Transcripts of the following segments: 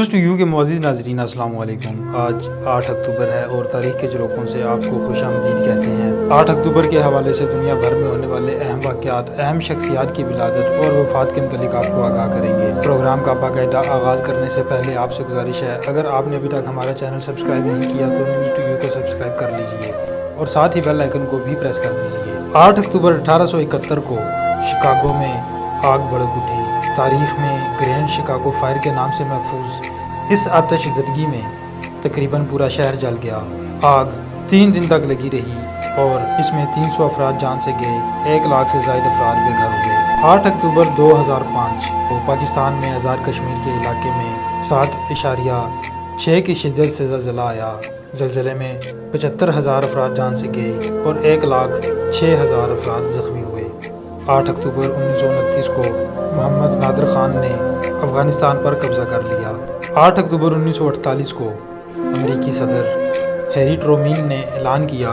News to you के मुअज़्ज़िज़ नाज़रीन अस्सलाम वालेकुम। आज 8 अक्टूबर है और तारीख़ के झरोकों से आपको खुशामदीद कहते हैं। 8 अक्टूबर के हवाले से दुनिया भर में होने वाले अहम वाक़यात, अहम शख्सियात की विलादत और वफ़ात के मुतालिक आपको आगाह करेंगे। प्रोग्राम का बाकायदा आगाज़ करने से पहले आपसे गुजारिश है, अगर आपने अभी तक हमारा चैनल सब्सक्राइब नहीं किया तो न्यूज़ टू यू को सब्सक्राइब कर लीजिए और साथ ही बेल आइकन को भी प्रेस कर दीजिए। 8 अक्टूबर 1871 को शिकागो में आग भड़क उठी। तारीख़ में ग्रैंड शिकागो फायर के नाम से महफूज इस आतिश ज़दगी में तकरीबन पूरा शहर जल गया। आग 3 दिन तक लगी रही और इसमें 300 अफराद जान से गए, 1 लाख से ज़ायद अफराद बेघर हो गए। 8 अक्टूबर 2005 को पाकिस्तान में आज़ाद कश्मीर के इलाके में 7.6 की शिद्दत से ज़लज़ला आया। ज़लज़ले में 75,000 अफराद जान से गए और 1,06,000 अफराद ज़ख्मी हुए। 8 अक्टूबर 1929 को मोहम्मद नादिर ख़ान ने अफ़गानिस्तान पर कब्ज़ा कर लिया। 8 अक्टूबर 1948 को अमेरिकी सदर हैरी ट्रूमैन ने ऐलान किया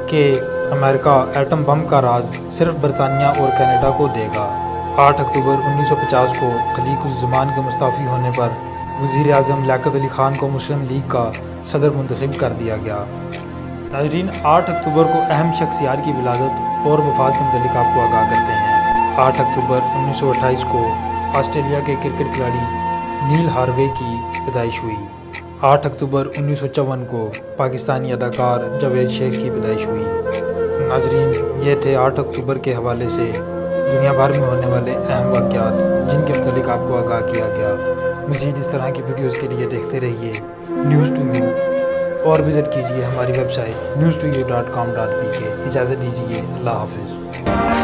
कि अमेरिका एटम बम का राज सिर्फ बरतानिया और कनाडा को देगा। 8 अक्टूबर 1950 को खलीक़ुज़्ज़मान के मुस्तफ़ी होने पर वज़ीर आज़म लियाक़त अली ख़ान को मुस्लिम लीग का सदर मुंतखब कर दिया गया। नाज़रीन, 8 अक्टूबर को अहम शख्सियात की विलादत और वफ़ात के मुतालिक आपको आगाह करते हैं। 8 अक्टूबर 1928 को ऑस्ट्रेलिया के क्रिकेट खिलाड़ी नील हार्वे की पैदाइश हुई। 8 अक्टूबर 1954 को पाकिस्तानी अदाकार जावेद शेख की पैदाइश हुई। नाज़रीन, ये थे 8 अक्टूबर के हवाले से दुनिया भर में होने वाले अहम वाक़यात जिनके मुतालिक आपको आगाह किया गया। मज़ीद इस तरह की वीडियोज़ के लिए देखते रहिए न्यूज़ टू यू और विज़िट कीजिए हमारी वेबसाइट newstoyou.com.pk। इजाज़त दीजिए, अल्लाह हाफ़िज़।